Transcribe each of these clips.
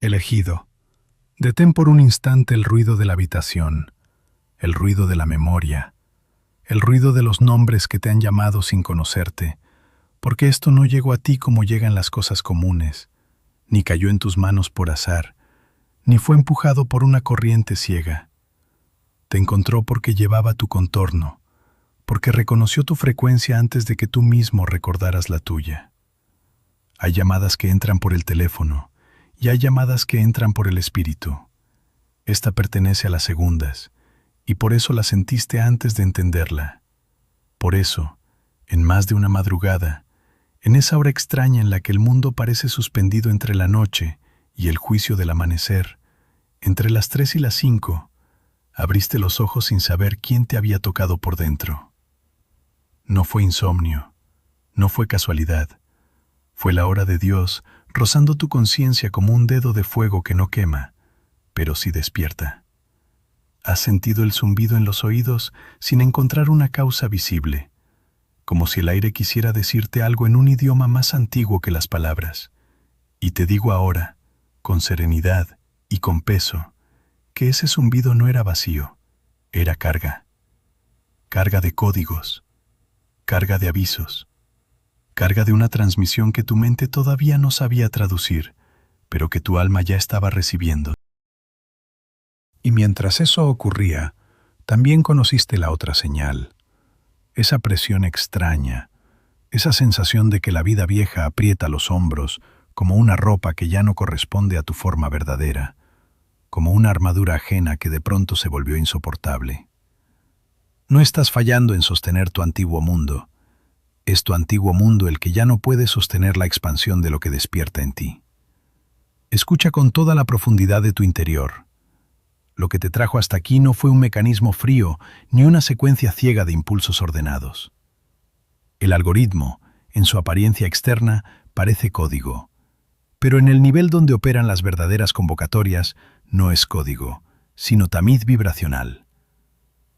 Elegido. Detén por un instante el ruido de la habitación, el ruido de la memoria, el ruido de los nombres que te han llamado sin conocerte, porque esto no llegó a ti como llegan las cosas comunes, ni cayó en tus manos por azar, ni fue empujado por una corriente ciega. Te encontró porque llevaba tu contorno, porque reconoció tu frecuencia antes de que tú mismo recordaras la tuya. Hay llamadas que entran por el teléfono, y hay llamadas que entran por el espíritu. Esta pertenece a las segundas, y por eso la sentiste antes de entenderla. Por eso, en más de una madrugada, en esa hora extraña en la que el mundo parece suspendido entre la noche y el juicio del amanecer, entre las 3 y las 5, abriste los ojos sin saber quién te había tocado por dentro. No fue insomnio, no fue casualidad, fue la hora de Dios rozando tu conciencia como un dedo de fuego que no quema, pero sí despierta. Has sentido el zumbido en los oídos sin encontrar una causa visible, como si el aire quisiera decirte algo en un idioma más antiguo que las palabras. Y te digo ahora, con serenidad y con peso, que ese zumbido no era vacío, era carga. Carga de códigos, carga de avisos, carga de una transmisión que tu mente todavía no sabía traducir, pero que tu alma ya estaba recibiendo. Y mientras eso ocurría, también conociste la otra señal, esa presión extraña, esa sensación de que la vida vieja aprieta los hombros como una ropa que ya no corresponde a tu forma verdadera, como una armadura ajena que de pronto se volvió insoportable. No estás fallando en sostener tu antiguo mundo. Es tu antiguo mundo el que ya no puede sostener la expansión de lo que despierta en ti. Escucha con toda la profundidad de tu interior. Lo que te trajo hasta aquí no fue un mecanismo frío ni una secuencia ciega de impulsos ordenados. El algoritmo, en su apariencia externa, parece código, pero en el nivel donde operan las verdaderas convocatorias no es código, sino tamiz vibracional.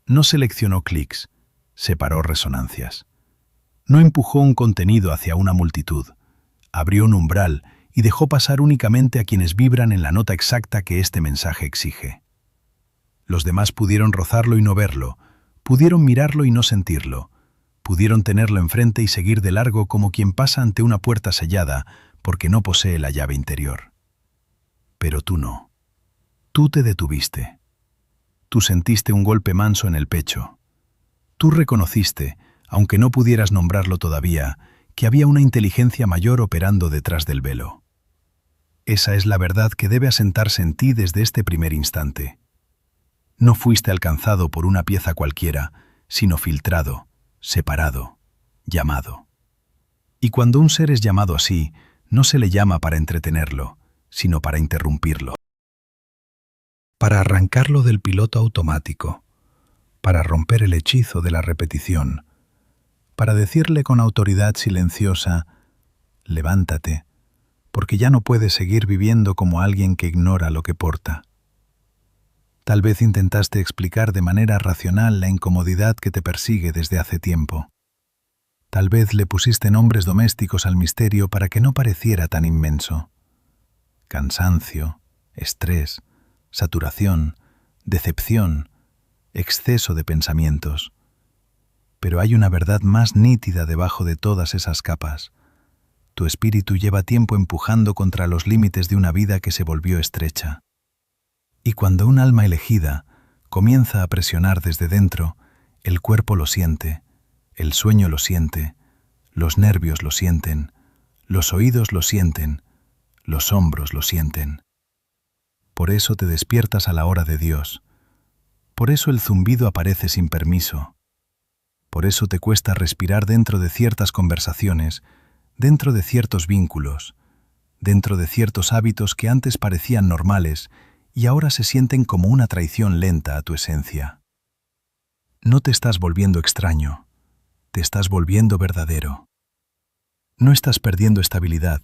No seleccionó clics, separó resonancias. No empujó un contenido hacia una multitud, abrió un umbral y dejó pasar únicamente a quienes vibran en la nota exacta que este mensaje exige. Los demás pudieron rozarlo y no verlo, pudieron mirarlo y no sentirlo, pudieron tenerlo enfrente y seguir de largo como quien pasa ante una puerta sellada porque no posee la llave interior. Pero tú no. Tú te detuviste. Tú sentiste un golpe manso en el pecho. Tú reconociste, aunque no pudieras nombrarlo todavía, que había una inteligencia mayor operando detrás del velo. Esa es la verdad que debe asentarse en ti desde este primer instante. No fuiste alcanzado por una pieza cualquiera, sino filtrado, separado, llamado. Y cuando un ser es llamado así, no se le llama para entretenerlo, sino para interrumpirlo. Para arrancarlo del piloto automático, para romper el hechizo de la repetición, para decirle con autoridad silenciosa, levántate, porque ya no puedes seguir viviendo como alguien que ignora lo que porta. Tal vez intentaste explicar de manera racional la incomodidad que te persigue desde hace tiempo. Tal vez le pusiste nombres domésticos al misterio para que no pareciera tan inmenso. Cansancio, estrés, saturación, decepción, exceso de pensamientos. Pero hay una verdad más nítida debajo de todas esas capas. Tu espíritu lleva tiempo empujando contra los límites de una vida que se volvió estrecha. Y cuando un alma elegida comienza a presionar desde dentro, el cuerpo lo siente, el sueño lo siente, los nervios lo sienten, los oídos lo sienten, los hombros lo sienten. Por eso te despiertas a la hora de Dios. Por eso el zumbido aparece sin permiso. Por eso te cuesta respirar dentro de ciertas conversaciones, dentro de ciertos vínculos, dentro de ciertos hábitos que antes parecían normales y ahora se sienten como una traición lenta a tu esencia. No te estás volviendo extraño, te estás volviendo verdadero. No estás perdiendo estabilidad,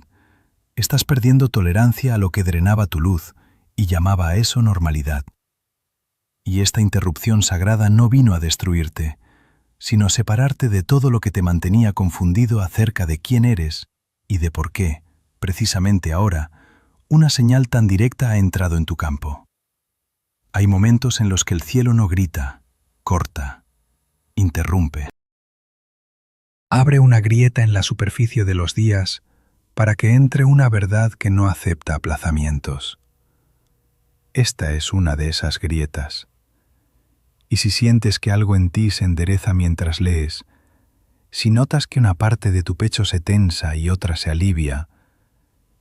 estás perdiendo tolerancia a lo que drenaba tu luz y llamaba a eso normalidad. Y esta interrupción sagrada no vino a destruirte, sino a separarte de todo lo que te mantenía confundido acerca de quién eres y de por qué, precisamente ahora, una señal tan directa ha entrado en tu campo. Hay momentos en los que el cielo no grita, corta, interrumpe. Abre una grieta en la superficie de los días para que entre una verdad que no acepta aplazamientos. Esta es una de esas grietas. Y si sientes que algo en ti se endereza mientras lees, si notas que una parte de tu pecho se tensa y otra se alivia,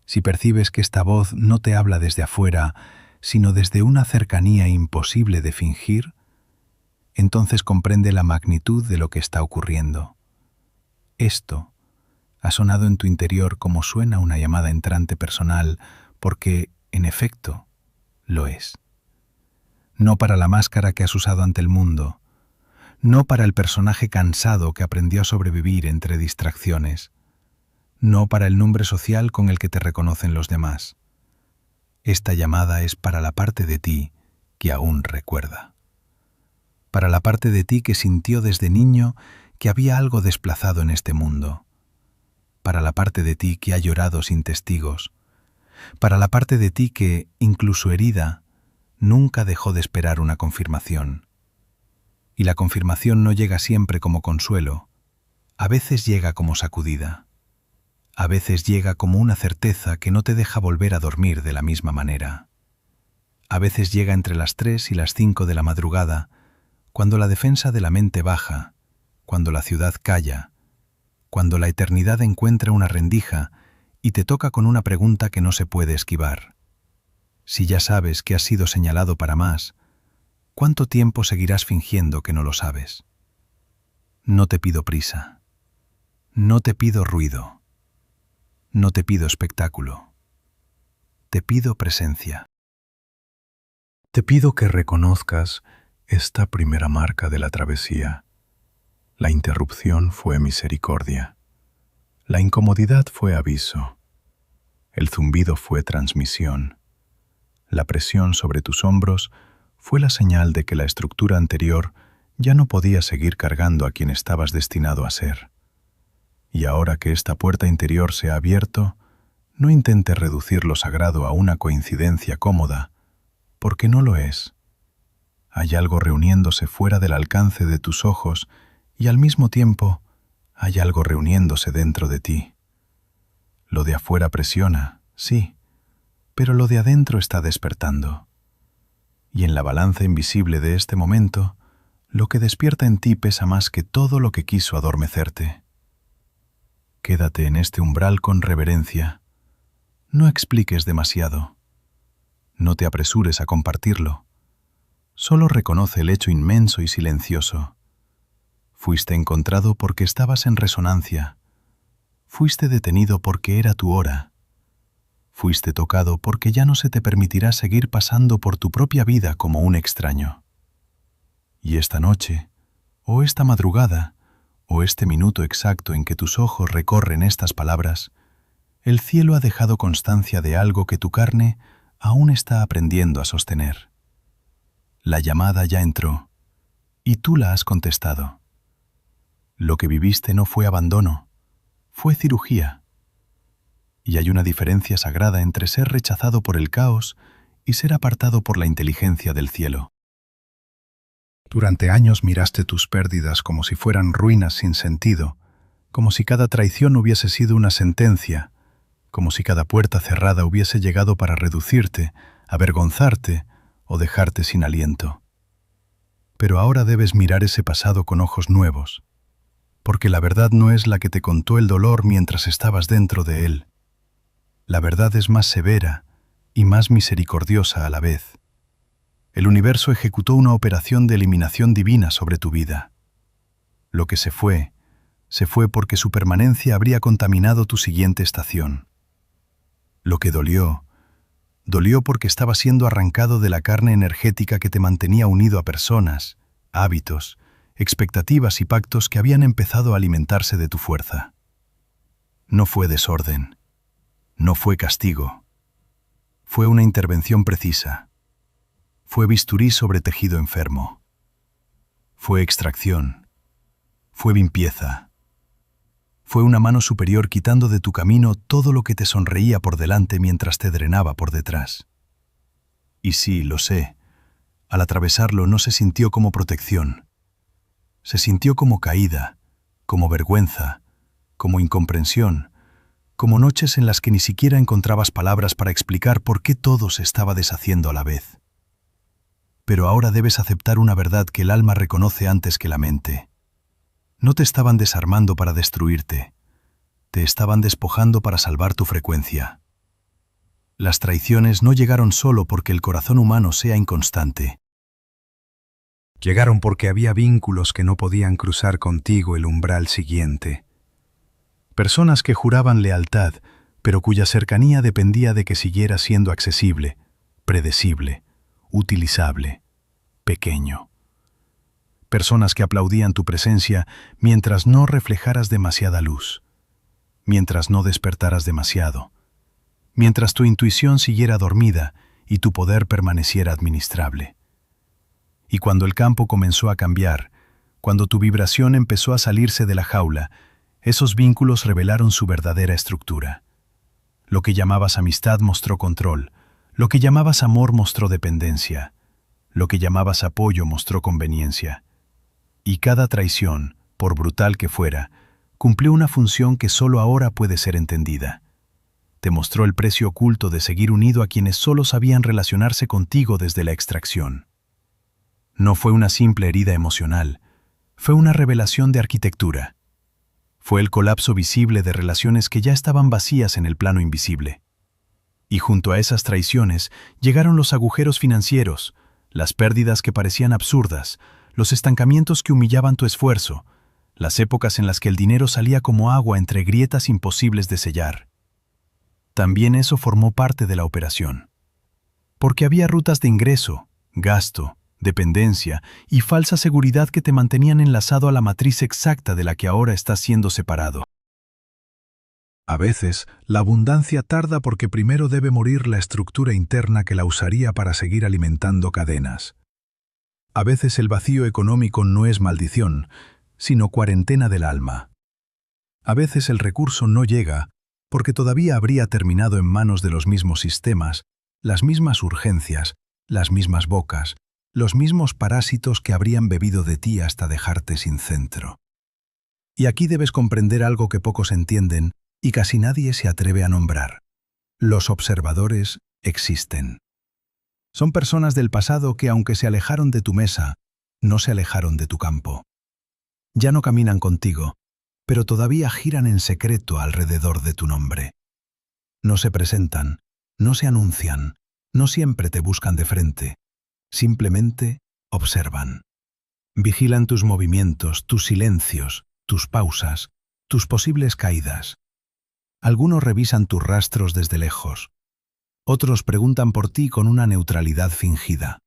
si percibes que esta voz no te habla desde afuera, sino desde una cercanía imposible de fingir, entonces comprende la magnitud de lo que está ocurriendo. Esto ha sonado en tu interior como suena una llamada entrante personal, porque, en efecto, lo es. No para la máscara que has usado ante el mundo, no para el personaje cansado que aprendió a sobrevivir entre distracciones, no para el nombre social con el que te reconocen los demás. Esta llamada es para la parte de ti que aún recuerda. Para la parte de ti que sintió desde niño que había algo desplazado en este mundo. Para la parte de ti que ha llorado sin testigos. Para la parte de ti que, incluso herida, nunca dejó de esperar una confirmación. Y la confirmación no llega siempre como consuelo. A veces llega como sacudida. A veces llega como una certeza que no te deja volver a dormir de la misma manera. A veces llega entre las 3 y las 5 de la madrugada, cuando la defensa de la mente baja, cuando la ciudad calla, cuando la eternidad encuentra una rendija y te toca con una pregunta que no se puede esquivar. Si ya sabes que has sido señalado para más, ¿cuánto tiempo seguirás fingiendo que no lo sabes? No te pido prisa. No te pido ruido. No te pido espectáculo. Te pido presencia. Te pido que reconozcas esta primera marca de la travesía. La interrupción fue misericordia. La incomodidad fue aviso. El zumbido fue transmisión. La presión sobre tus hombros fue la señal de que la estructura anterior ya no podía seguir cargando a quien estabas destinado a ser. Y ahora que esta puerta interior se ha abierto, no intentes reducir lo sagrado a una coincidencia cómoda, porque no lo es. Hay algo reuniéndose fuera del alcance de tus ojos y al mismo tiempo hay algo reuniéndose dentro de ti. Lo de afuera presiona, sí, pero lo de adentro está despertando. Y en la balanza invisible de este momento, lo que despierta en ti pesa más que todo lo que quiso adormecerte. Quédate en este umbral con reverencia. No expliques demasiado. No te apresures a compartirlo. Solo reconoce el hecho inmenso y silencioso. Fuiste encontrado porque estabas en resonancia. Fuiste detenido porque era tu hora. Fuiste tocado porque ya no se te permitirá seguir pasando por tu propia vida como un extraño. Y esta noche, o esta madrugada, o este minuto exacto en que tus ojos recorren estas palabras, el cielo ha dejado constancia de algo que tu carne aún está aprendiendo a sostener. La llamada ya entró, y tú la has contestado. Lo que viviste no fue abandono, fue cirugía. Y hay una diferencia sagrada entre ser rechazado por el caos y ser apartado por la inteligencia del cielo. Durante años miraste tus pérdidas como si fueran ruinas sin sentido, como si cada traición hubiese sido una sentencia, como si cada puerta cerrada hubiese llegado para reducirte, avergonzarte o dejarte sin aliento. Pero ahora debes mirar ese pasado con ojos nuevos, porque la verdad no es la que te contó el dolor mientras estabas dentro de él. La verdad es más severa y más misericordiosa a la vez. El universo ejecutó una operación de eliminación divina sobre tu vida. Lo que se fue porque su permanencia habría contaminado tu siguiente estación. Lo que dolió porque estaba siendo arrancado de la carne energética que te mantenía unido a personas, hábitos, expectativas y pactos que habían empezado a alimentarse de tu fuerza. No fue desorden, no fue castigo, fue una intervención precisa. Fue bisturí sobre tejido enfermo. Fue extracción. Fue limpieza. Fue una mano superior quitando de tu camino todo lo que te sonreía por delante mientras te drenaba por detrás. Y sí, lo sé, al atravesarlo no se sintió como protección. Se sintió como caída, como vergüenza, como incomprensión, como noches en las que ni siquiera encontrabas palabras para explicar por qué todo se estaba deshaciendo a la vez. Pero ahora debes aceptar una verdad que el alma reconoce antes que la mente. No te estaban desarmando para destruirte, te estaban despojando para salvar tu frecuencia. Las traiciones no llegaron solo porque el corazón humano sea inconstante. Llegaron porque había vínculos que no podían cruzar contigo el umbral siguiente. Personas que juraban lealtad, pero cuya cercanía dependía de que siguiera siendo accesible, predecible, utilizable, pequeño. Personas que aplaudían tu presencia mientras no reflejaras demasiada luz, mientras no despertaras demasiado, mientras tu intuición siguiera dormida y tu poder permaneciera administrable. Y cuando el campo comenzó a cambiar, cuando tu vibración empezó a salirse de la jaula, esos vínculos revelaron su verdadera estructura. Lo que llamabas amistad mostró control, lo que llamabas amor mostró dependencia, lo que llamabas apoyo mostró conveniencia. Y cada traición, por brutal que fuera, cumplió una función que solo ahora puede ser entendida. Te mostró el precio oculto de seguir unido a quienes solo sabían relacionarse contigo desde la extracción. No fue una simple herida emocional, fue una revelación de arquitectura. Fue el colapso visible de relaciones que ya estaban vacías en el plano invisible. Y junto a esas traiciones llegaron los agujeros financieros, las pérdidas que parecían absurdas, los estancamientos que humillaban tu esfuerzo, las épocas en las que el dinero salía como agua entre grietas imposibles de sellar. También eso formó parte de la operación. Porque había rutas de ingreso, gasto, dependencia y falsa seguridad que te mantenían enlazado a la matriz exacta de la que ahora estás siendo separado. A veces, la abundancia tarda porque primero debe morir la estructura interna que la usaría para seguir alimentando cadenas. A veces el vacío económico no es maldición, sino cuarentena del alma. A veces el recurso no llega porque todavía habría terminado en manos de los mismos sistemas, las mismas urgencias, las mismas bocas, los mismos parásitos que habrían bebido de ti hasta dejarte sin centro. Y aquí debes comprender algo que pocos entienden y casi nadie se atreve a nombrar. Los observadores existen. Son personas del pasado que, aunque se alejaron de tu mesa, no se alejaron de tu campo. Ya no caminan contigo, pero todavía giran en secreto alrededor de tu nombre. No se presentan, no se anuncian, no siempre te buscan de frente. Simplemente observan. Vigilan tus movimientos, tus silencios, tus pausas, tus posibles caídas. Algunos revisan tus rastros desde lejos. Otros preguntan por ti con una neutralidad fingida.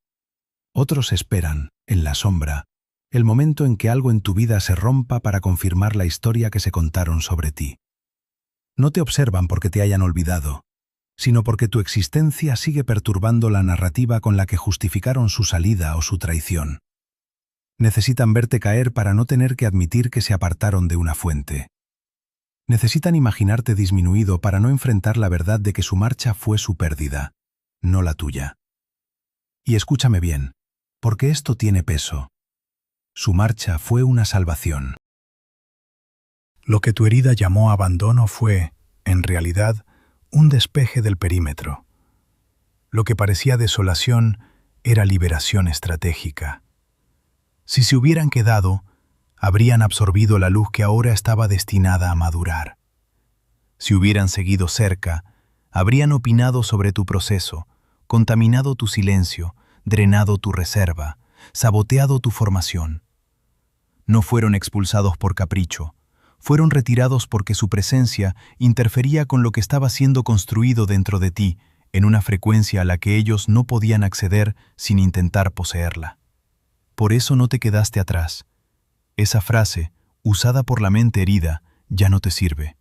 Otros esperan, en la sombra, el momento en que algo en tu vida se rompa para confirmar la historia que se contaron sobre ti. No te observan porque te hayan olvidado, sino porque tu existencia sigue perturbando la narrativa con la que justificaron su salida o su traición. Necesitan verte caer para no tener que admitir que se apartaron de una fuente. Necesitan imaginarte disminuido para no enfrentar la verdad de que su marcha fue su pérdida, no la tuya. Y escúchame bien, porque esto tiene peso. Su marcha fue una salvación. Lo que tu herida llamó abandono fue, en realidad, un despeje del perímetro. Lo que parecía desolación era liberación estratégica. Si se hubieran quedado, habrían absorbido la luz que ahora estaba destinada a madurar. Si hubieran seguido cerca, habrían opinado sobre tu proceso, contaminado tu silencio, drenado tu reserva, saboteado tu formación. No fueron expulsados por capricho, fueron retirados porque su presencia interfería con lo que estaba siendo construido dentro de ti en una frecuencia a la que ellos no podían acceder sin intentar poseerla. Por eso no te quedaste atrás. Esa frase, usada por la mente herida, ya no te sirve.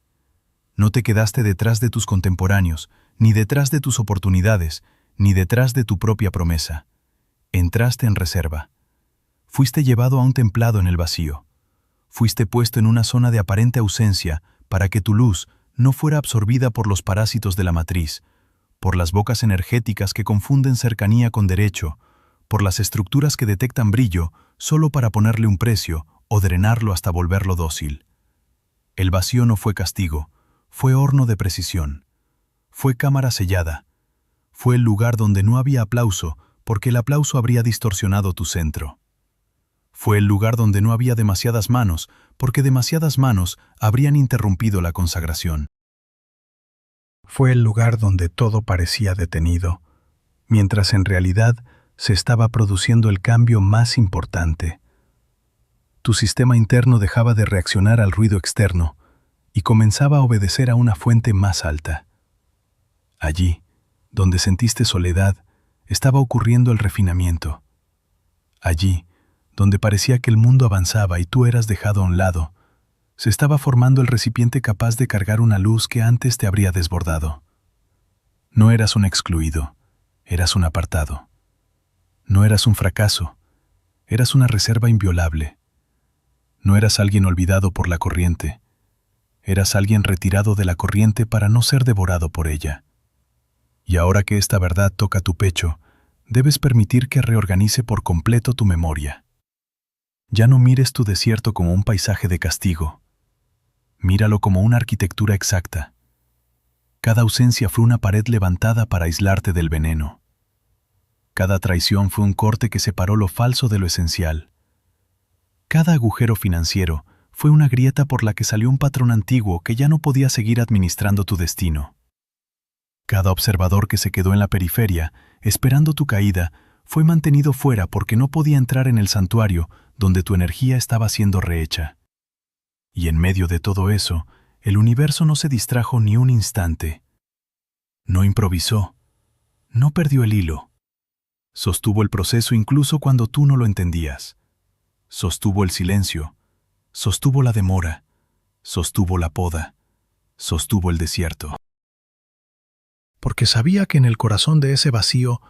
No te quedaste detrás de tus contemporáneos, ni detrás de tus oportunidades, ni detrás de tu propia promesa. Entraste en reserva. Fuiste llevado a un templado en el vacío. Fuiste puesto en una zona de aparente ausencia para que tu luz no fuera absorbida por los parásitos de la matriz, por las bocas energéticas que confunden cercanía con derecho, por las estructuras que detectan brillo solo para ponerle un precio o drenarlo hasta volverlo dócil. El vacío no fue castigo, fue horno de precisión, fue cámara sellada, fue el lugar donde no había aplauso porque el aplauso habría distorsionado tu centro. Fue el lugar donde no había demasiadas manos porque demasiadas manos habrían interrumpido la consagración. Fue el lugar donde todo parecía detenido, mientras en realidad se estaba produciendo el cambio más importante. Tu sistema interno dejaba de reaccionar al ruido externo y comenzaba a obedecer a una fuente más alta. Allí, donde sentiste soledad, estaba ocurriendo el refinamiento. Allí, donde parecía que el mundo avanzaba y tú eras dejado a un lado, se estaba formando el recipiente capaz de cargar una luz que antes te habría desbordado. No eras un excluido, eras un apartado. No eras un fracaso, eras una reserva inviolable. No eras alguien olvidado por la corriente, eras alguien retirado de la corriente para no ser devorado por ella. Y ahora que esta verdad toca tu pecho, debes permitir que reorganice por completo tu memoria. Ya no mires tu desierto como un paisaje de castigo. Míralo como una arquitectura exacta. Cada ausencia fue una pared levantada para aislarte del veneno. Cada traición fue un corte que separó lo falso de lo esencial. Cada agujero financiero fue una grieta por la que salió un patrón antiguo que ya no podía seguir administrando tu destino. Cada observador que se quedó en la periferia, esperando tu caída, fue mantenido fuera porque no podía entrar en el santuario donde tu energía estaba siendo rehecha. Y en medio de todo eso, el universo no se distrajo ni un instante. No improvisó, no perdió el hilo. Sostuvo el proceso incluso cuando tú no lo entendías. Sostuvo el silencio, sostuvo la demora, sostuvo la poda, sostuvo el desierto. Porque sabía que en el corazón de ese vacío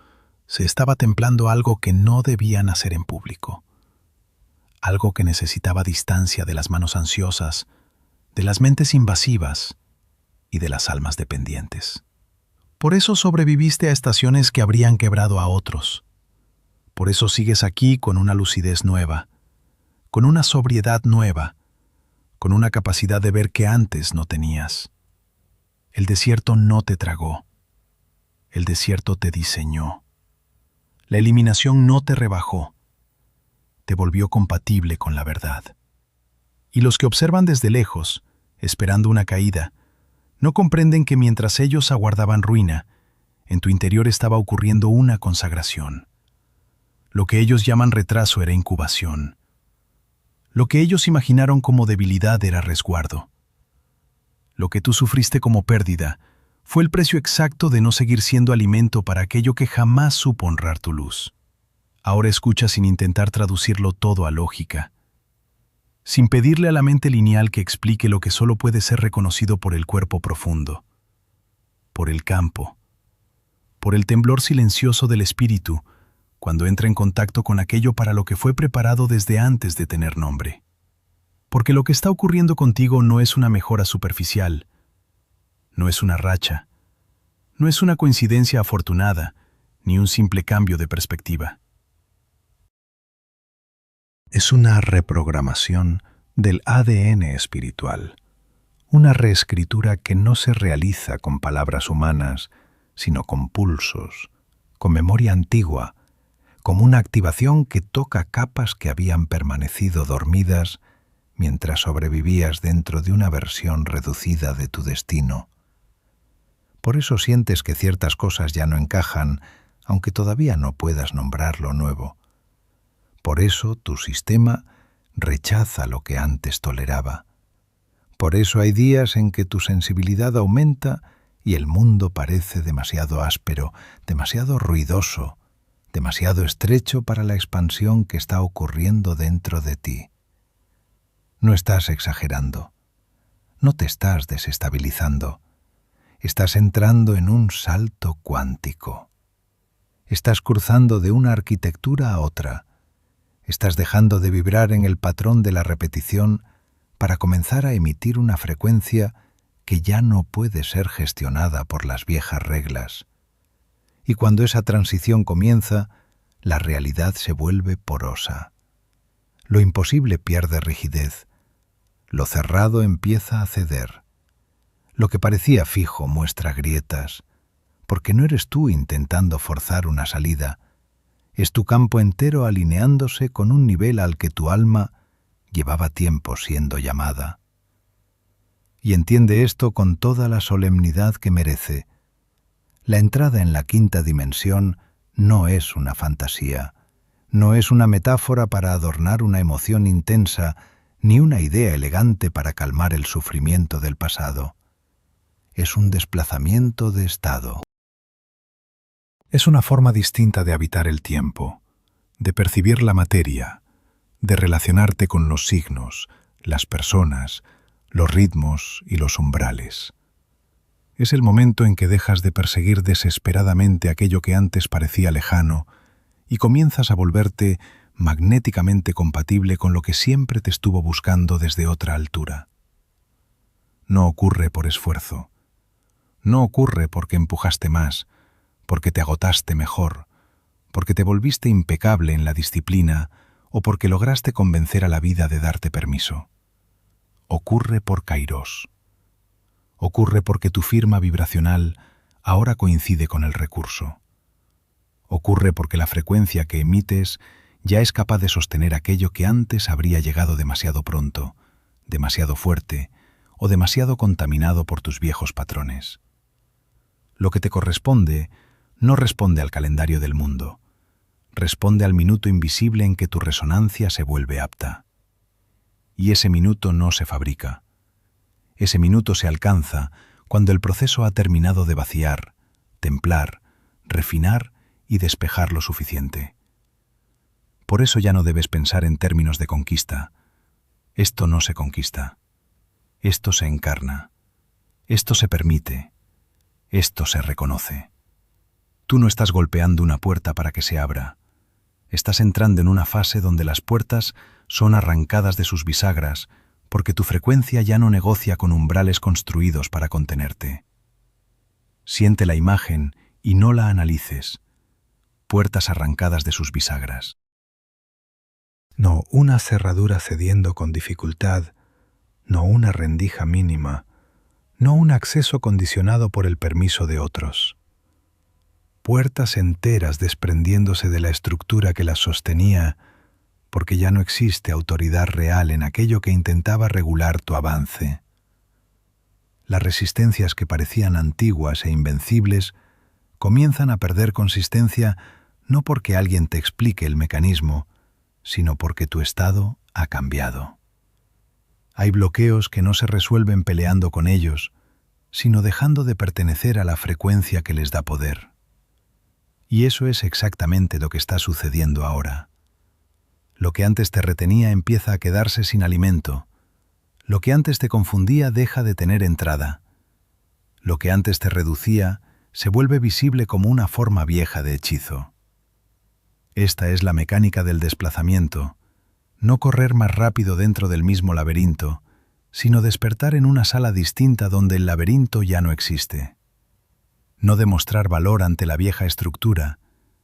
se estaba templando algo que no debía nacer en público. Algo que necesitaba distancia de las manos ansiosas, de las mentes invasivas y de las almas dependientes. Por eso sobreviviste a estaciones que habrían quebrado a otros. Por eso sigues aquí con una lucidez nueva, con una sobriedad nueva, con una capacidad de ver que antes no tenías. El desierto no te tragó. El desierto te diseñó. La eliminación no te rebajó. Te volvió compatible con la verdad. Y los que observan desde lejos, esperando una caída, no comprenden que mientras ellos aguardaban ruina, en tu interior estaba ocurriendo una consagración. Lo que ellos llaman retraso era incubación. Lo que ellos imaginaron como debilidad era resguardo. Lo que tú sufriste como pérdida fue el precio exacto de no seguir siendo alimento para aquello que jamás supo honrar tu luz. Ahora escucha sin intentar traducirlo todo a lógica, sin pedirle a la mente lineal que explique lo que solo puede ser reconocido por el cuerpo profundo, por el campo, por el temblor silencioso del espíritu cuando entra en contacto con aquello para lo que fue preparado desde antes de tener nombre. Porque lo que está ocurriendo contigo no es una mejora superficial, no es una racha, no es una coincidencia afortunada, ni un simple cambio de perspectiva. Es una reprogramación del ADN espiritual, una reescritura que no se realiza con palabras humanas, sino con pulsos, con memoria antigua, como una activación que toca capas que habían permanecido dormidas mientras sobrevivías dentro de una versión reducida de tu destino. Por eso sientes que ciertas cosas ya no encajan, aunque todavía no puedas nombrar lo nuevo. Por eso tu sistema rechaza lo que antes toleraba. Por eso hay días en que tu sensibilidad aumenta y el mundo parece demasiado áspero, demasiado ruidoso, demasiado estrecho para la expansión que está ocurriendo dentro de ti. No estás exagerando, no te estás desestabilizando, estás entrando en un salto cuántico. Estás cruzando de una arquitectura a otra. Estás dejando de vibrar en el patrón de la repetición para comenzar a emitir una frecuencia que ya no puede ser gestionada por las viejas reglas. Y cuando esa transición comienza, la realidad se vuelve porosa. Lo imposible pierde rigidez. Lo cerrado empieza a ceder. Lo que parecía fijo muestra grietas, porque no eres tú intentando forzar una salida, es tu campo entero alineándose con un nivel al que tu alma llevaba tiempo siendo llamada. Y entiende esto con toda la solemnidad que merece. La entrada en la quinta dimensión no es una fantasía, no es una metáfora para adornar una emoción intensa, ni una idea elegante para calmar el sufrimiento del pasado. Es un desplazamiento de estado. Es una forma distinta de habitar el tiempo, de percibir la materia, de relacionarte con los signos, las personas, los ritmos y los umbrales. Es el momento en que dejas de perseguir desesperadamente aquello que antes parecía lejano y comienzas a volverte magnéticamente compatible con lo que siempre te estuvo buscando desde otra altura. No ocurre por esfuerzo. No ocurre porque empujaste más, porque te agotaste mejor, porque te volviste impecable en la disciplina o porque lograste convencer a la vida de darte permiso. Ocurre por Kairos. Ocurre porque tu firma vibracional ahora coincide con el recurso. Ocurre porque la frecuencia que emites ya es capaz de sostener aquello que antes habría llegado demasiado pronto, demasiado fuerte o demasiado contaminado por tus viejos patrones. Lo que te corresponde no responde al calendario del mundo, responde al minuto invisible en que tu resonancia se vuelve apta. Y ese minuto no se fabrica. Ese minuto se alcanza cuando el proceso ha terminado de vaciar, templar, refinar y despejar lo suficiente. Por eso ya no debes pensar en términos de conquista. Esto no se conquista. Esto se encarna. Esto se permite. Esto se reconoce. Tú no estás golpeando una puerta para que se abra. Estás entrando en una fase donde las puertas son arrancadas de sus bisagras porque tu frecuencia ya no negocia con umbrales construidos para contenerte. Siente la imagen y no la analices. Puertas arrancadas de sus bisagras. No una cerradura cediendo con dificultad, no una rendija mínima, no un acceso condicionado por el permiso de otros. Puertas enteras desprendiéndose de la estructura que las sostenía, porque ya no existe autoridad real en aquello que intentaba regular tu avance. Las resistencias que parecían antiguas e invencibles comienzan a perder consistencia no porque alguien te explique el mecanismo, sino porque tu estado ha cambiado. Hay bloqueos que no se resuelven peleando con ellos, sino dejando de pertenecer a la frecuencia que les da poder. Y eso es exactamente lo que está sucediendo ahora. Lo que antes te retenía empieza a quedarse sin alimento. Lo que antes te confundía deja de tener entrada. Lo que antes te reducía se vuelve visible como una forma vieja de hechizo. Esta es la mecánica del desplazamiento, no correr más rápido dentro del mismo laberinto, sino despertar en una sala distinta donde el laberinto ya no existe. No demostrar valor ante la vieja estructura,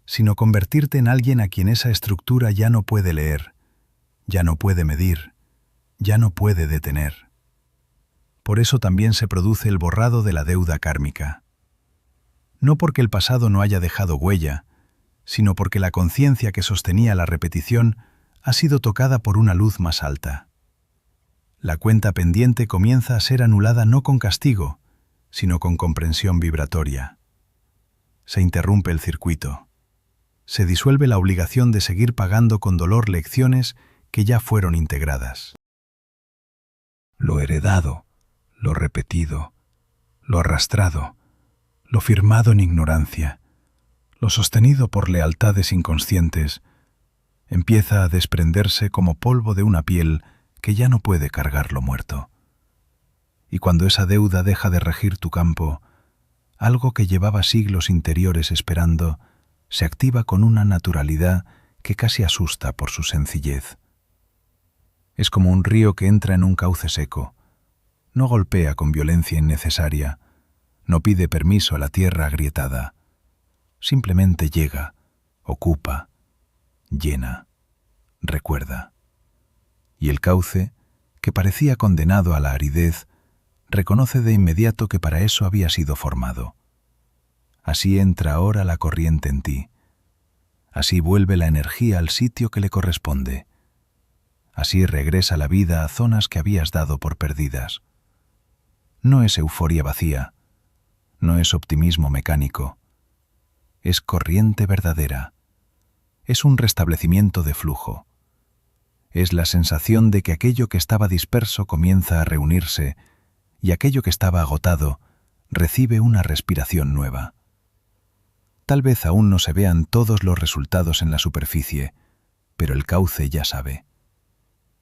sino convertirte en alguien a quien esa estructura ya no puede leer, ya no puede medir, ya no puede detener. Por eso también se produce el borrado de la deuda kármica. No porque el pasado no haya dejado huella, sino porque la conciencia que sostenía la repetición ha sido tocada por una luz más alta. La cuenta pendiente comienza a ser anulada no con castigo, sino con comprensión vibratoria. Se interrumpe el circuito. Se disuelve la obligación de seguir pagando con dolor lecciones que ya fueron integradas. Lo heredado, lo repetido, lo arrastrado, lo firmado en ignorancia, lo sostenido por lealtades inconscientes, empieza a desprenderse como polvo de una piel que ya no puede cargar lo muerto. Y cuando esa deuda deja de regir tu campo, algo que llevaba siglos interiores esperando, se activa con una naturalidad que casi asusta por su sencillez. Es como un río que entra en un cauce seco. No golpea con violencia innecesaria, no pide permiso a la tierra agrietada. Simplemente llega, ocupa, llena, recuerda. Y el cauce, que parecía condenado a la aridez, reconoce de inmediato que para eso había sido formado. Así entra ahora la corriente en ti. Así vuelve la energía al sitio que le corresponde. Así regresa la vida a zonas que habías dado por perdidas. No es euforia vacía, no es optimismo mecánico. Es corriente verdadera. Es un restablecimiento de flujo. Es la sensación de que aquello que estaba disperso comienza a reunirse y aquello que estaba agotado recibe una respiración nueva. Tal vez aún no se vean todos los resultados en la superficie, pero el cauce ya sabe.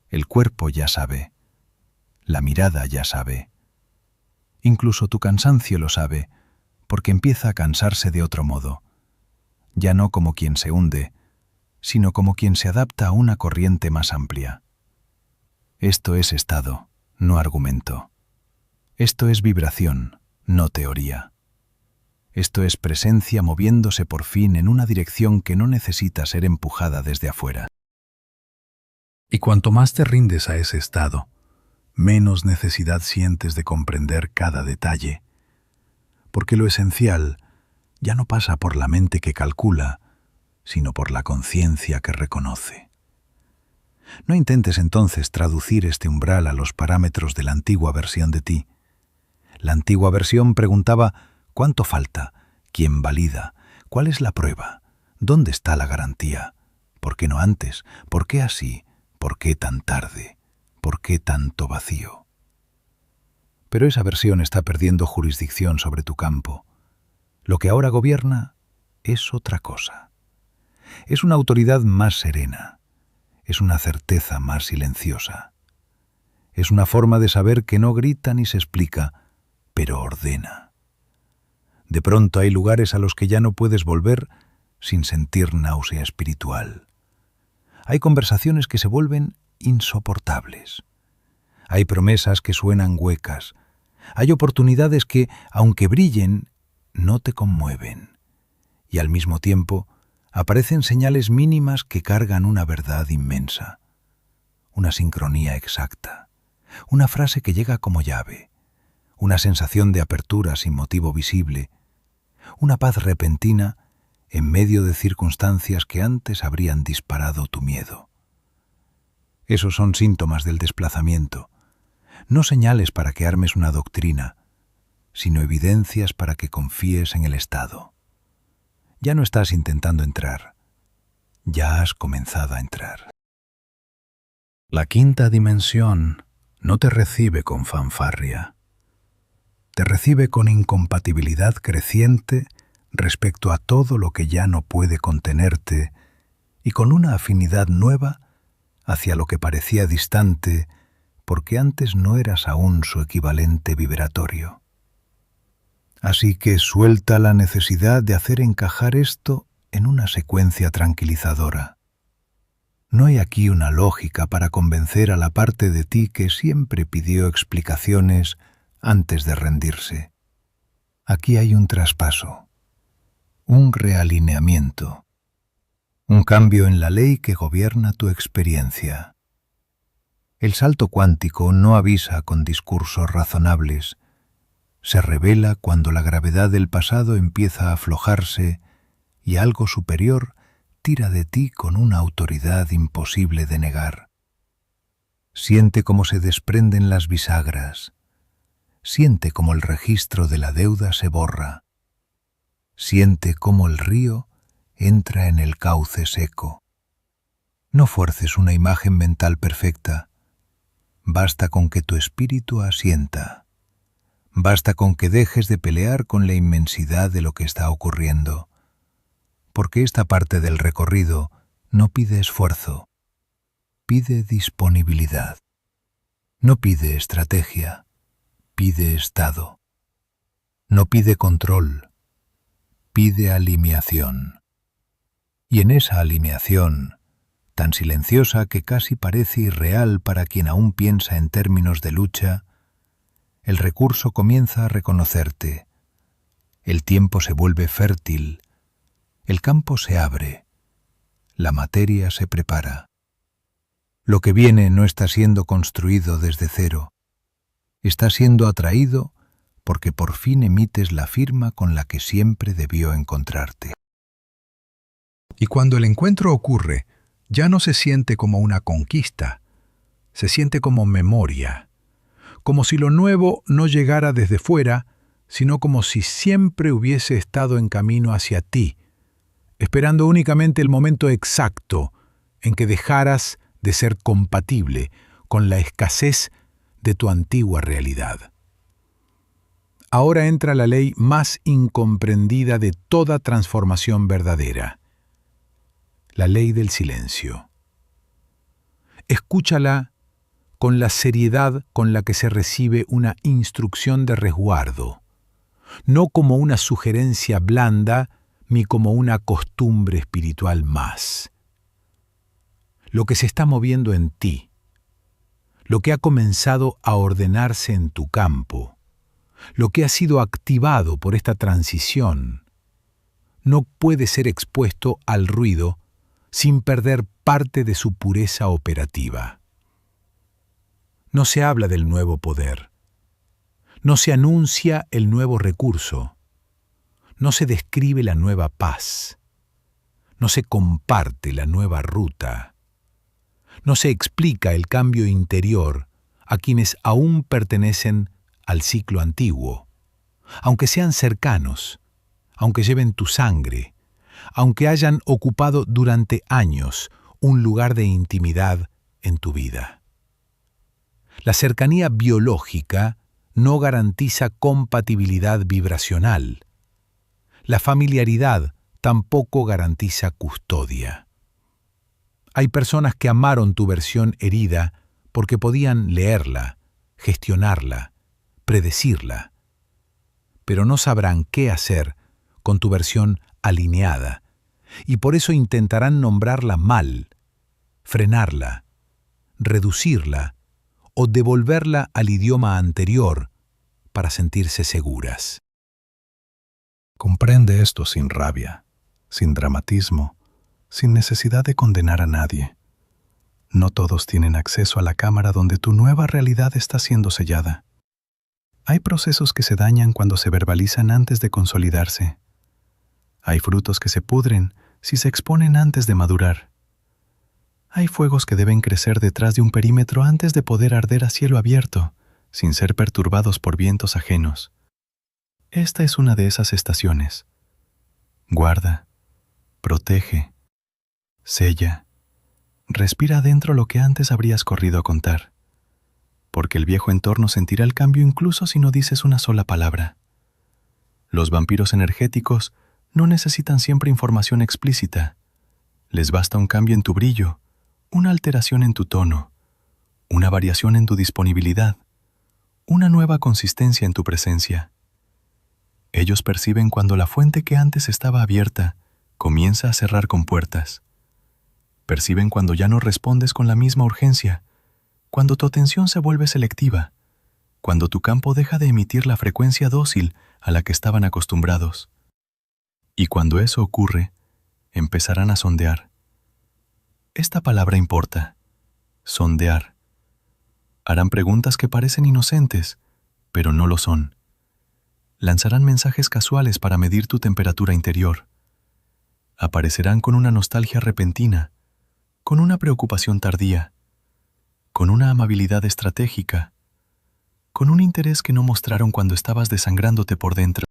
El cuerpo ya sabe. La mirada ya sabe. Incluso tu cansancio lo sabe, porque empieza a cansarse de otro modo. Ya no como quien se hunde, sino como quien se adapta a una corriente más amplia. Esto es estado, no argumento. Esto es vibración, no teoría. Esto es presencia moviéndose por fin en una dirección que no necesita ser empujada desde afuera. Y cuanto más te rindes a ese estado, menos necesidad sientes de comprender cada detalle, porque lo esencial ya no pasa por la mente que calcula, sino por la conciencia que reconoce. No intentes entonces traducir este umbral a los parámetros de la antigua versión de ti. La antigua versión preguntaba: ¿cuánto falta? ¿Quién valida? ¿Cuál es la prueba? ¿Dónde está la garantía? ¿Por qué no antes? ¿Por qué así? ¿Por qué tan tarde? ¿Por qué tanto vacío? Pero esa versión está perdiendo jurisdicción sobre tu campo. Lo que ahora gobierna es otra cosa. Es una autoridad más serena. Es una certeza más silenciosa. Es una forma de saber que no grita ni se explica, pero ordena. De pronto hay lugares a los que ya no puedes volver sin sentir náusea espiritual. Hay conversaciones que se vuelven insoportables. Hay promesas que suenan huecas. Hay oportunidades que, aunque brillen, no te conmueven. Y al mismo tiempo, aparecen señales mínimas que cargan una verdad inmensa. Una sincronía exacta. Una frase que llega como llave. Una sensación de apertura sin motivo visible. Una paz repentina en medio de circunstancias que antes habrían disparado tu miedo. Esos son síntomas del desplazamiento, no señales para que armes una doctrina, sino evidencias para que confíes en el estado. Ya no estás intentando entrar, ya has comenzado a entrar. La quinta dimensión no te recibe con fanfarria, te recibe con incompatibilidad creciente respecto a todo lo que ya no puede contenerte y con una afinidad nueva hacia lo que parecía distante porque antes no eras aún su equivalente vibratorio. Así que suelta la necesidad de hacer encajar esto en una secuencia tranquilizadora. No hay aquí una lógica para convencer a la parte de ti que siempre pidió explicaciones antes de rendirse. Aquí hay un traspaso, un realineamiento, un cambio en la ley que gobierna tu experiencia. El salto cuántico no avisa con discursos razonables, se revela cuando la gravedad del pasado empieza a aflojarse y algo superior tira de ti con una autoridad imposible de negar. Siente cómo se desprenden las bisagras, siente cómo el registro de la deuda se borra, siente cómo el río entra en el cauce seco. No fuerces una imagen mental perfecta, basta con que tu espíritu asienta, basta con que dejes de pelear con la inmensidad de lo que está ocurriendo, porque esta parte del recorrido no pide esfuerzo, pide disponibilidad, no pide estrategia, pide estado, no pide control, pide alineación. Y en esa alineación tan silenciosa que casi parece irreal para quien aún piensa en términos de lucha, el recurso comienza a reconocerte. El tiempo se vuelve fértil, el campo se abre, la materia se prepara. Lo que viene no está siendo construido desde cero, está siendo atraído porque por fin emites la firma con la que siempre debió encontrarte. Y cuando el encuentro ocurre, ya no se siente como una conquista, se siente como memoria, como si lo nuevo no llegara desde fuera, sino como si siempre hubiese estado en camino hacia ti, esperando únicamente el momento exacto en que dejaras de ser compatible con la escasez de tu antigua realidad. Ahora entra la ley más incomprendida de toda transformación verdadera, la ley del silencio. Escúchala con la seriedad con la que se recibe una instrucción de resguardo, no como una sugerencia blanda ni como una costumbre espiritual más. Lo que se está moviendo en ti, lo que ha comenzado a ordenarse en tu campo, lo que ha sido activado por esta transición, no puede ser expuesto al ruido sin perder parte de su pureza operativa. No se habla del nuevo poder, no se anuncia el nuevo recurso, no se describe la nueva paz, no se comparte la nueva ruta, no se explica el cambio interior a quienes aún pertenecen al ciclo antiguo, aunque sean cercanos, aunque lleven tu sangre, aunque hayan ocupado durante años un lugar de intimidad en tu vida. La cercanía biológica no garantiza compatibilidad vibracional. La familiaridad tampoco garantiza custodia. Hay personas que amaron tu versión herida porque podían leerla, gestionarla, predecirla, pero no sabrán qué hacer con tu versión alineada, y por eso intentarán nombrarla mal, frenarla, reducirla o devolverla al idioma anterior para sentirse seguras. Comprende esto sin rabia, sin dramatismo, sin necesidad de condenar a nadie. No todos tienen acceso a la cámara donde tu nueva realidad está siendo sellada. Hay procesos que se dañan cuando se verbalizan antes de consolidarse. Hay frutos que se pudren si se exponen antes de madurar. Hay fuegos que deben crecer detrás de un perímetro antes de poder arder a cielo abierto, sin ser perturbados por vientos ajenos. Esta es una de esas estaciones. Guarda, protege, sella, respira adentro lo que antes habrías corrido a contar, porque el viejo entorno sentirá el cambio incluso si no dices una sola palabra. Los vampiros energéticos no necesitan siempre información explícita. Les basta un cambio en tu brillo, una alteración en tu tono, una variación en tu disponibilidad, una nueva consistencia en tu presencia. Ellos perciben cuando la fuente que antes estaba abierta comienza a cerrar compuertas. Perciben cuando ya no respondes con la misma urgencia, cuando tu atención se vuelve selectiva, cuando tu campo deja de emitir la frecuencia dócil a la que estaban acostumbrados. Y cuando eso ocurre, empezarán a sondear. Esta palabra importa. Sondear. Harán preguntas que parecen inocentes, pero no lo son. Lanzarán mensajes casuales para medir tu temperatura interior. Aparecerán con una nostalgia repentina, con una preocupación tardía, con una amabilidad estratégica, con un interés que no mostraron cuando estabas desangrándote por dentro.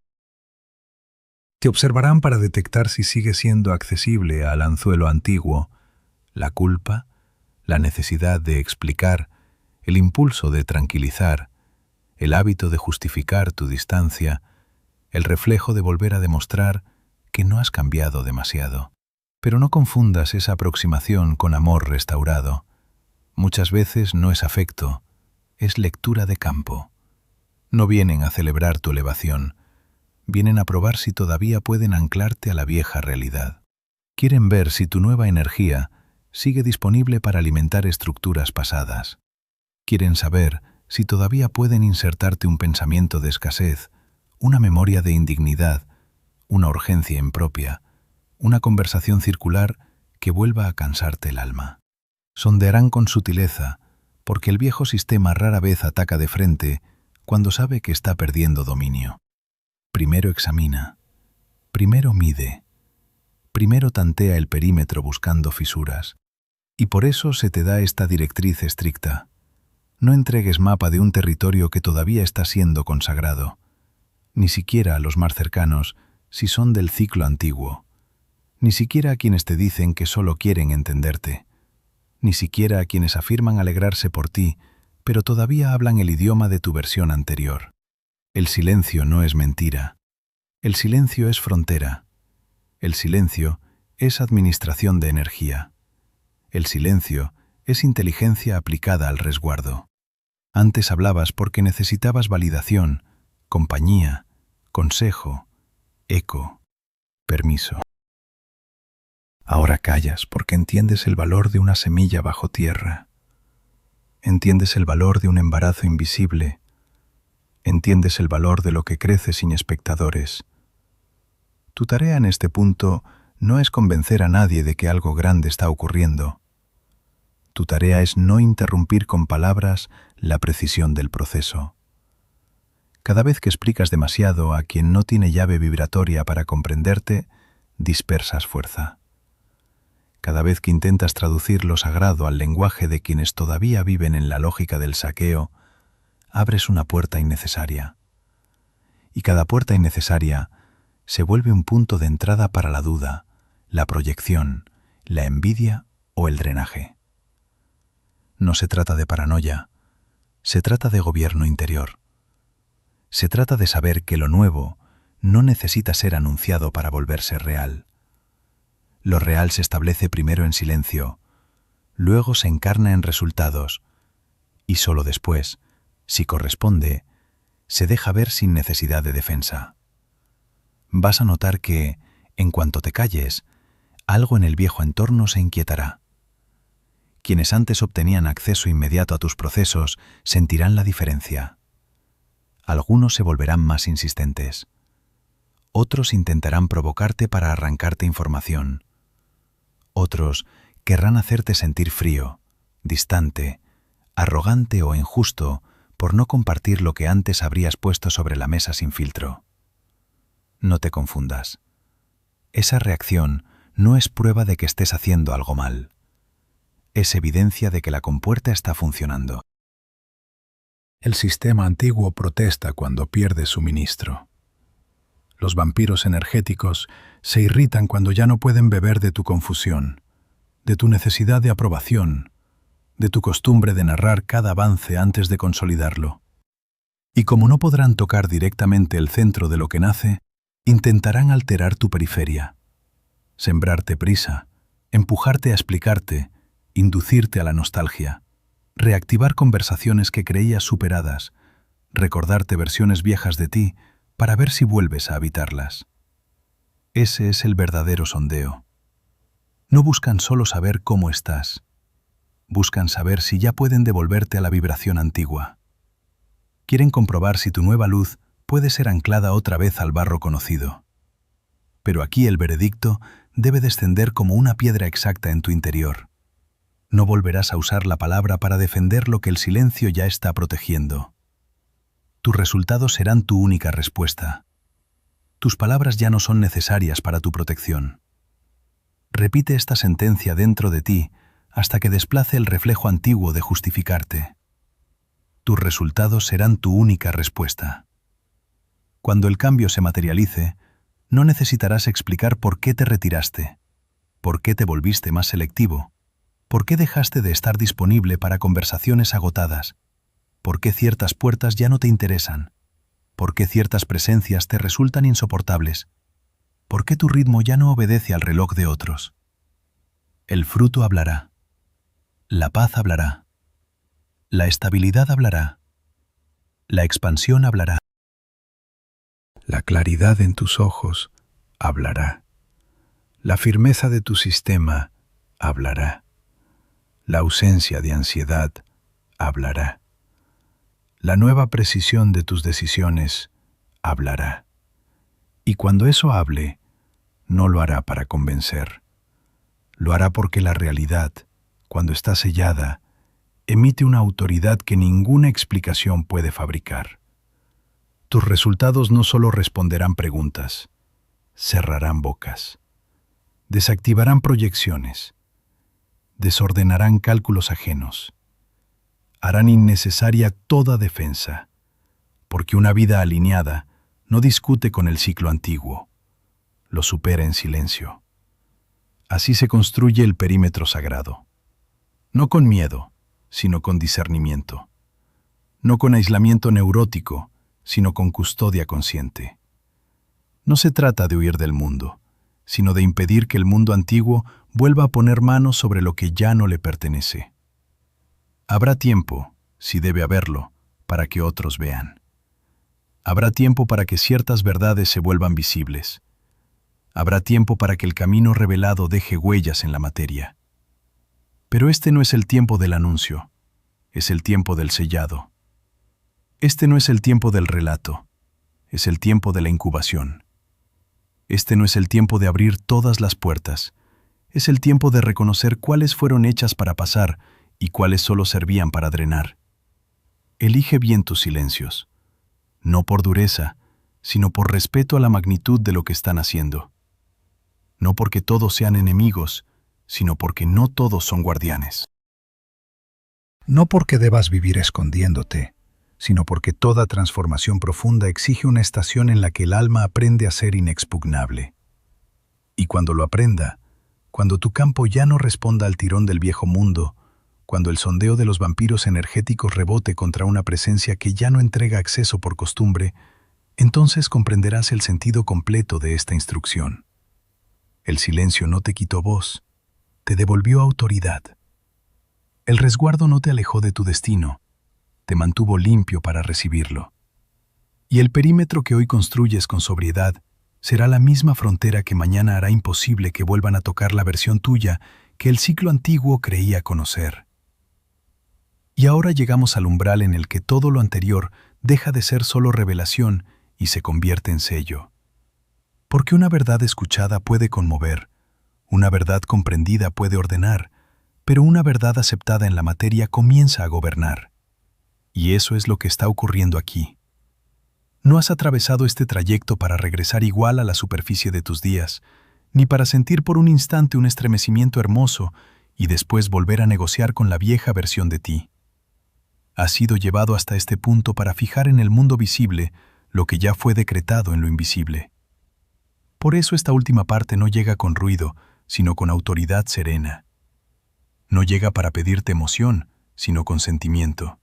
Te observarán para detectar si sigue siendo accesible al anzuelo antiguo, la culpa, la necesidad de explicar, el impulso de tranquilizar, el hábito de justificar tu distancia, el reflejo de volver a demostrar que no has cambiado demasiado. Pero no confundas esa aproximación con amor restaurado. Muchas veces no es afecto, es lectura de campo. No vienen a celebrar tu elevación, vienen a probar si todavía pueden anclarte a la vieja realidad. Quieren ver si tu nueva energía sigue disponible para alimentar estructuras pasadas. Quieren saber si todavía pueden insertarte un pensamiento de escasez, una memoria de indignidad, una urgencia impropia, una conversación circular que vuelva a cansarte el alma. Sondearán con sutileza, porque el viejo sistema rara vez ataca de frente cuando sabe que está perdiendo dominio. Primero examina, primero mide, primero tantea el perímetro buscando fisuras. Y por eso se te da esta directriz estricta. No entregues mapa de un territorio que todavía está siendo consagrado, ni siquiera a los más cercanos si son del ciclo antiguo, ni siquiera a quienes te dicen que solo quieren entenderte, ni siquiera a quienes afirman alegrarse por ti, pero todavía hablan el idioma de tu versión anterior. El silencio no es mentira. El silencio es frontera. El silencio es administración de energía. El silencio es inteligencia aplicada al resguardo. Antes hablabas porque necesitabas validación, compañía, consejo, eco, permiso. Ahora callas porque entiendes el valor de una semilla bajo tierra. Entiendes el valor de un embarazo invisible. Entiendes el valor de lo que crece sin espectadores. Tu tarea en este punto no es convencer a nadie de que algo grande está ocurriendo. Tu tarea es no interrumpir con palabras la precisión del proceso. Cada vez que explicas demasiado a quien no tiene llave vibratoria para comprenderte, dispersas fuerza. Cada vez que intentas traducir lo sagrado al lenguaje de quienes todavía viven en la lógica del saqueo, abres una puerta innecesaria. Y cada puerta innecesaria se vuelve un punto de entrada para la duda, la proyección, la envidia o el drenaje. No se trata de paranoia, se trata de gobierno interior. Se trata de saber que lo nuevo no necesita ser anunciado para volverse real. Lo real se establece primero en silencio, luego se encarna en resultados, y solo después, si corresponde, se deja ver sin necesidad de defensa. Vas a notar que, en cuanto te calles, algo en el viejo entorno se inquietará. Quienes antes obtenían acceso inmediato a tus procesos sentirán la diferencia. Algunos se volverán más insistentes. Otros intentarán provocarte para arrancarte información. Otros querrán hacerte sentir frío, distante, arrogante o injusto por no compartir lo que antes habrías puesto sobre la mesa sin filtro. No te confundas. Esa reacción no es prueba de que estés haciendo algo mal. Es evidencia de que la compuerta está funcionando. El sistema antiguo protesta cuando pierde suministro. Los vampiros energéticos se irritan cuando ya no pueden beber de tu confusión, de tu necesidad de aprobación, de tu costumbre de narrar cada avance antes de consolidarlo. Y como no podrán tocar directamente el centro de lo que nace, intentarán alterar tu periferia, sembrarte prisa, empujarte a explicarte, inducirte a la nostalgia, reactivar conversaciones que creías superadas, recordarte versiones viejas de ti para ver si vuelves a habitarlas. Ese es el verdadero sondeo. No buscan solo saber cómo estás, buscan saber si ya pueden devolverte a la vibración antigua. Quieren comprobar si tu nueva luz puede ser anclada otra vez al barro conocido. Pero aquí el veredicto debe descender como una piedra exacta en tu interior. No volverás a usar la palabra para defender lo que el silencio ya está protegiendo. Tus resultados serán tu única respuesta. Tus palabras ya no son necesarias para tu protección. Repite esta sentencia dentro de ti hasta que desplace el reflejo antiguo de justificarte. Tus resultados serán tu única respuesta. Cuando el cambio se materialice, no necesitarás explicar por qué te retiraste, por qué te volviste más selectivo, por qué dejaste de estar disponible para conversaciones agotadas, por qué ciertas puertas ya no te interesan, por qué ciertas presencias te resultan insoportables, por qué tu ritmo ya no obedece al reloj de otros. El fruto hablará, la paz hablará, la estabilidad hablará, la expansión hablará. La claridad en tus ojos hablará. La firmeza de tu sistema hablará. La ausencia de ansiedad hablará. La nueva precisión de tus decisiones hablará. Y cuando eso hable, no lo hará para convencer. Lo hará porque la realidad, cuando está sellada, emite una autoridad que ninguna explicación puede fabricar. Tus resultados no solo responderán preguntas, cerrarán bocas, desactivarán proyecciones, desordenarán cálculos ajenos, harán innecesaria toda defensa, porque una vida alineada no discute con el ciclo antiguo, lo supera en silencio. Así se construye el perímetro sagrado, no con miedo, sino con discernimiento, no con aislamiento neurótico, sino con custodia consciente. No se trata de huir del mundo, sino de impedir que el mundo antiguo vuelva a poner manos sobre lo que ya no le pertenece. Habrá tiempo, si debe haberlo, para que otros vean. Habrá tiempo para que ciertas verdades se vuelvan visibles. Habrá tiempo para que el camino revelado deje huellas en la materia. Pero este no es el tiempo del anuncio, es el tiempo del sellado. Este no es el tiempo del relato, es el tiempo de la incubación. Este no es el tiempo de abrir todas las puertas, es el tiempo de reconocer cuáles fueron hechas para pasar y cuáles solo servían para drenar. Elige bien tus silencios, no por dureza, sino por respeto a la magnitud de lo que están haciendo. No porque todos sean enemigos, sino porque no todos son guardianes. No porque debas vivir escondiéndote, sino porque toda transformación profunda exige una estación en la que el alma aprende a ser inexpugnable. Y cuando lo aprenda, cuando tu campo ya no responda al tirón del viejo mundo, cuando el sondeo de los vampiros energéticos rebote contra una presencia que ya no entrega acceso por costumbre, entonces comprenderás el sentido completo de esta instrucción. El silencio no te quitó voz, te devolvió autoridad. El resguardo no te alejó de tu destino, te mantuvo limpio para recibirlo. Y el perímetro que hoy construyes con sobriedad será la misma frontera que mañana hará imposible que vuelvan a tocar la versión tuya que el ciclo antiguo creía conocer. Y ahora llegamos al umbral en el que todo lo anterior deja de ser solo revelación y se convierte en sello. Porque una verdad escuchada puede conmover, una verdad comprendida puede ordenar, pero una verdad aceptada en la materia comienza a gobernar. Y eso es lo que está ocurriendo aquí. No has atravesado este trayecto para regresar igual a la superficie de tus días, ni para sentir por un instante un estremecimiento hermoso y después volver a negociar con la vieja versión de ti. Has sido llevado hasta este punto para fijar en el mundo visible lo que ya fue decretado en lo invisible. Por eso esta última parte no llega con ruido, sino con autoridad serena. No llega para pedirte emoción, sino con sentimiento.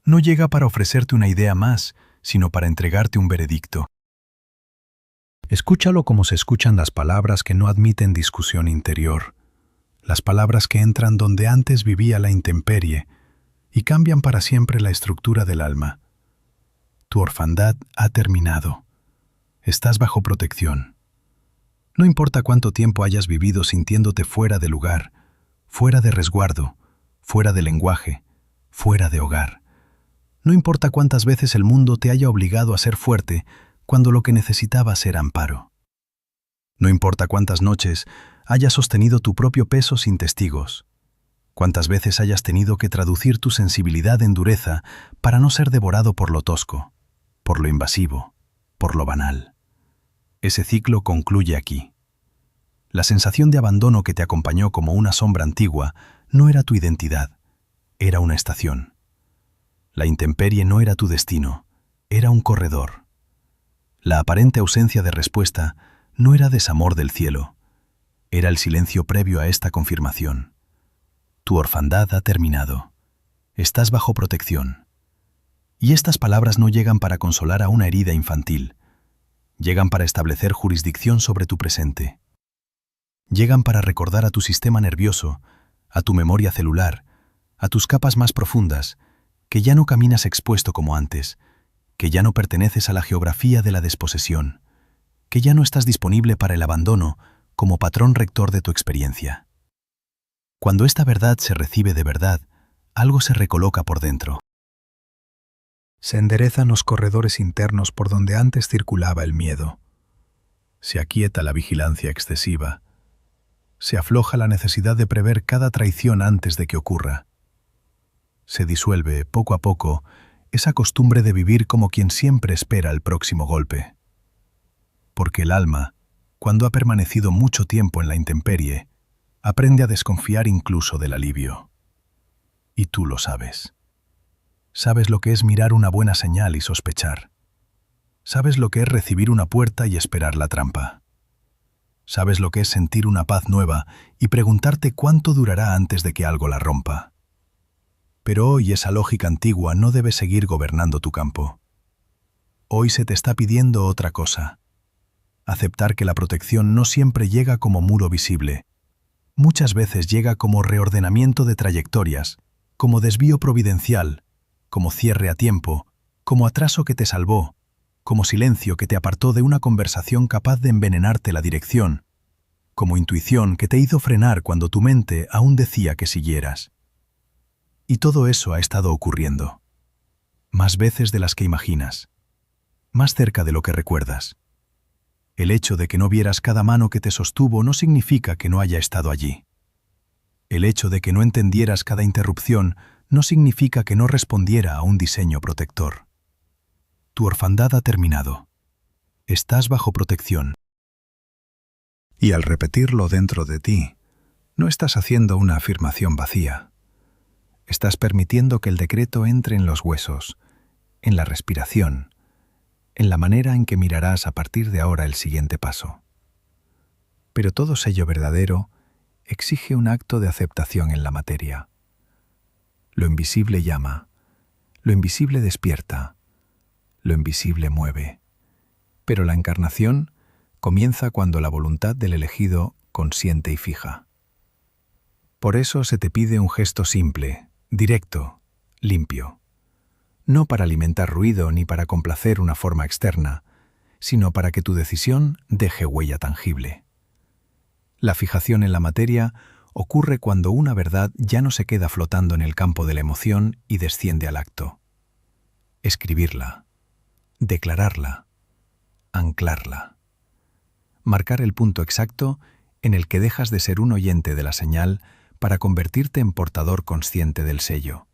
No llega para ofrecerte una idea más, sino para entregarte un veredicto. Escúchalo como se escuchan las palabras que no admiten discusión interior, las palabras que entran donde antes vivía la intemperie y cambian para siempre la estructura del alma. Tu orfandad ha terminado. Estás bajo protección. No importa cuánto tiempo hayas vivido sintiéndote fuera de lugar, fuera de resguardo, fuera de lenguaje, fuera de hogar. No importa cuántas veces el mundo te haya obligado a ser fuerte cuando lo que necesitabas era amparo. No importa cuántas noches hayas sostenido tu propio peso sin testigos, cuántas veces hayas tenido que traducir tu sensibilidad en dureza para no ser devorado por lo tosco, por lo invasivo, por lo banal. Ese ciclo concluye aquí. La sensación de abandono que te acompañó como una sombra antigua no era tu identidad, era una estación. La intemperie no era tu destino, era un corredor. La aparente ausencia de respuesta no era desamor del cielo, era el silencio previo a esta confirmación. Tu orfandad ha terminado. Estás bajo protección. Y estas palabras no llegan para consolar a una herida infantil. Llegan para establecer jurisdicción sobre tu presente. Llegan para recordar a tu sistema nervioso, a tu memoria celular, a tus capas más profundas, que ya no caminas expuesto como antes, que ya no perteneces a la geografía de la desposesión, que ya no estás disponible para el abandono como patrón rector de tu experiencia. Cuando esta verdad se recibe de verdad, algo se recoloca por dentro. Se enderezan los corredores internos por donde antes circulaba el miedo. Se aquieta la vigilancia excesiva. Se afloja la necesidad de prever cada traición antes de que ocurra. Se disuelve, poco a poco, esa costumbre de vivir como quien siempre espera el próximo golpe. Porque el alma, cuando ha permanecido mucho tiempo en la intemperie, aprende a desconfiar incluso del alivio. Y tú lo sabes. Sabes lo que es mirar una buena señal y sospechar. Sabes lo que es recibir una puerta y esperar la trampa. Sabes lo que es sentir una paz nueva y preguntarte cuánto durará antes de que algo la rompa. Pero hoy esa lógica antigua no debe seguir gobernando tu campo. Hoy se te está pidiendo otra cosa. Aceptar que la protección no siempre llega como muro visible. Muchas veces llega como reordenamiento de trayectorias, como desvío providencial, como cierre a tiempo, como atraso que te salvó, como silencio que te apartó de una conversación capaz de envenenarte la dirección, como intuición que te hizo frenar cuando tu mente aún decía que siguieras. Y todo eso ha estado ocurriendo. Más veces de las que imaginas. Más cerca de lo que recuerdas. El hecho de que no vieras cada mano que te sostuvo no significa que no haya estado allí. El hecho de que no entendieras cada interrupción no significa que no respondiera a un diseño protector. Tu orfandad ha terminado. Estás bajo protección. Y al repetirlo dentro de ti, no estás haciendo una afirmación vacía. Estás permitiendo que el decreto entre en los huesos, en la respiración, en la manera en que mirarás a partir de ahora el siguiente paso. Pero todo sello verdadero exige un acto de aceptación en la materia. Lo invisible llama, lo invisible despierta, lo invisible mueve. Pero la encarnación comienza cuando la voluntad del elegido consiente y fija. Por eso se te pide un gesto simple, directo, limpio. No para alimentar ruido ni para complacer una forma externa, sino para que tu decisión deje huella tangible. La fijación en la materia ocurre cuando una verdad ya no se queda flotando en el campo de la emoción y desciende al acto. Escribirla, declararla, anclarla. Marcar el punto exacto en el que dejas de ser un oyente de la señal para convertirte en portador consciente del sello.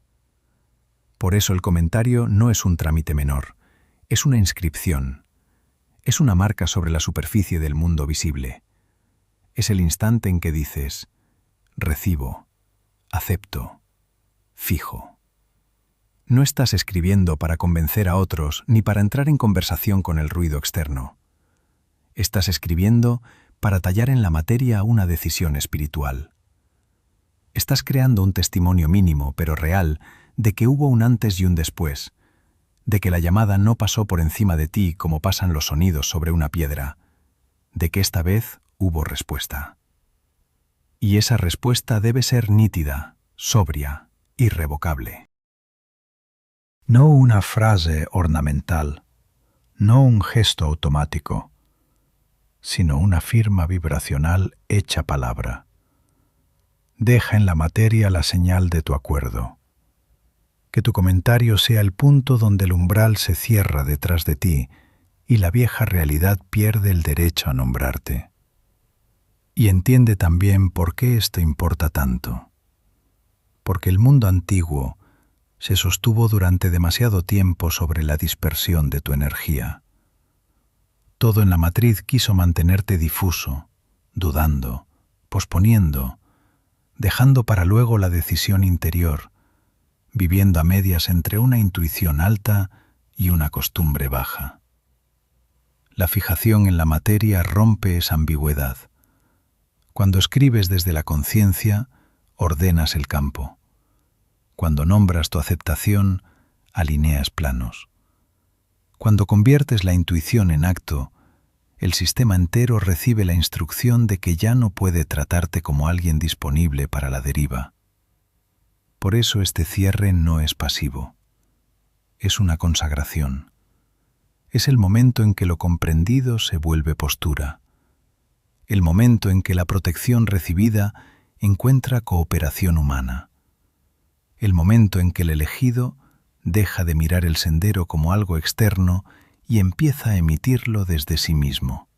Por eso el comentario no es un trámite menor, es una inscripción, es una marca sobre la superficie del mundo visible. Es el instante en que dices, recibo, acepto, fijo. No estás escribiendo para convencer a otros ni para entrar en conversación con el ruido externo. Estás escribiendo para tallar en la materia una decisión espiritual. Estás creando un testimonio mínimo, pero real, de que hubo un antes y un después, de que la llamada no pasó por encima de ti como pasan los sonidos sobre una piedra, de que esta vez hubo respuesta. Y esa respuesta debe ser nítida, sobria, irrevocable. No una frase ornamental, no un gesto automático, sino una firma vibracional hecha palabra. Deja en la materia la señal de tu acuerdo. Que tu comentario sea el punto donde el umbral se cierra detrás de ti y la vieja realidad pierde el derecho a nombrarte. Y entiende también por qué esto importa tanto. Porque el mundo antiguo se sostuvo durante demasiado tiempo sobre la dispersión de tu energía. Todo en la matriz quiso mantenerte difuso, dudando, posponiendo, dejando para luego la decisión interior, viviendo a medias entre una intuición alta y una costumbre baja. La fijación en la materia rompe esa ambigüedad. Cuando escribes desde la conciencia, ordenas el campo. Cuando nombras tu aceptación, alineas planos. Cuando conviertes la intuición en acto, el sistema entero recibe la instrucción de que ya no puede tratarte como alguien disponible para la deriva. Por eso este cierre no es pasivo. Es una consagración. Es el momento en que lo comprendido se vuelve postura. El momento en que la protección recibida encuentra cooperación humana. El momento en que el elegido deja de mirar el sendero como algo externo y empieza a emitirlo desde sí mismo.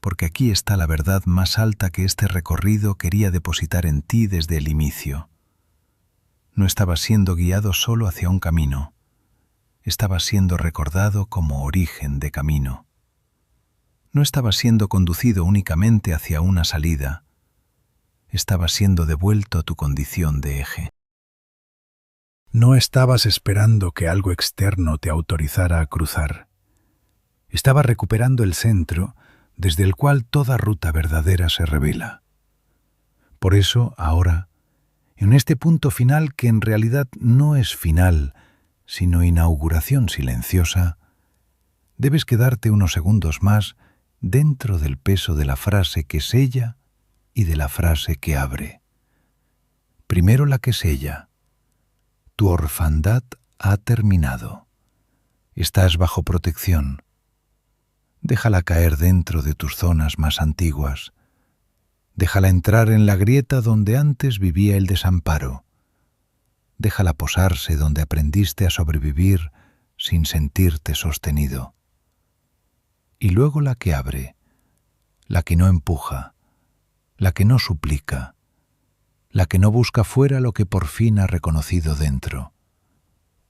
Porque aquí está la verdad más alta que este recorrido quería depositar en ti desde el inicio. No estabas siendo guiado solo hacia un camino, estabas siendo recordado como origen de camino. No estabas siendo conducido únicamente hacia una salida, estabas siendo devuelto a tu condición de eje. No estabas esperando que algo externo te autorizara a cruzar. Estabas recuperando el centro desde el cual toda ruta verdadera se revela. Por eso, ahora, en este punto final que en realidad no es final, sino inauguración silenciosa, debes quedarte unos segundos más dentro del peso de la frase que sella y de la frase que abre. Primero la que sella. Tu orfandad ha terminado. Estás bajo protección. Déjala caer dentro de tus zonas más antiguas. Déjala entrar en la grieta donde antes vivía el desamparo. Déjala posarse donde aprendiste a sobrevivir sin sentirte sostenido. Y luego la que abre, la que no empuja, la que no suplica, la que no busca fuera lo que por fin ha reconocido dentro.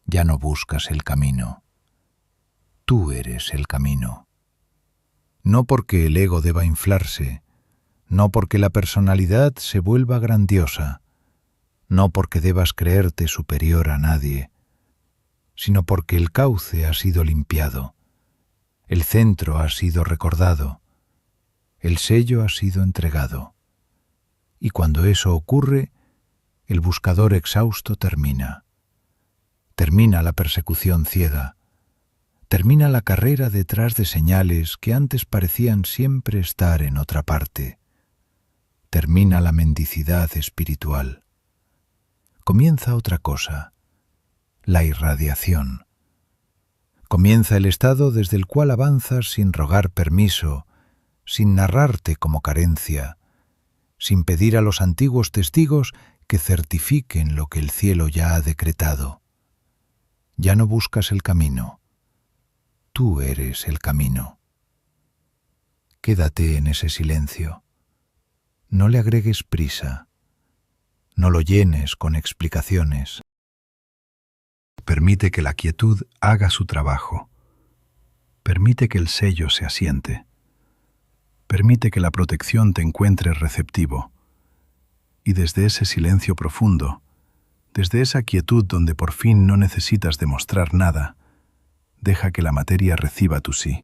Ya no buscas el camino. Tú eres el camino. No porque el ego deba inflarse, no porque la personalidad se vuelva grandiosa, no porque debas creerte superior a nadie, sino porque el cauce ha sido limpiado, el centro ha sido recordado, el sello ha sido entregado. Y cuando eso ocurre, el buscador exhausto termina. Termina la persecución ciega. Termina la carrera detrás de señales que antes parecían siempre estar en otra parte. Termina la mendicidad espiritual. Comienza otra cosa, la irradiación. Comienza el estado desde el cual avanzas sin rogar permiso, sin narrarte como carencia, sin pedir a los antiguos testigos que certifiquen lo que el cielo ya ha decretado. Ya no buscas el camino. Tú eres el camino. Quédate en ese silencio. No le agregues prisa. No lo llenes con explicaciones. Permite que la quietud haga su trabajo. Permite que el sello se asiente. Permite que la protección te encuentre receptivo. Y desde ese silencio profundo, desde esa quietud donde por fin no necesitas demostrar nada, deja que la materia reciba tu sí.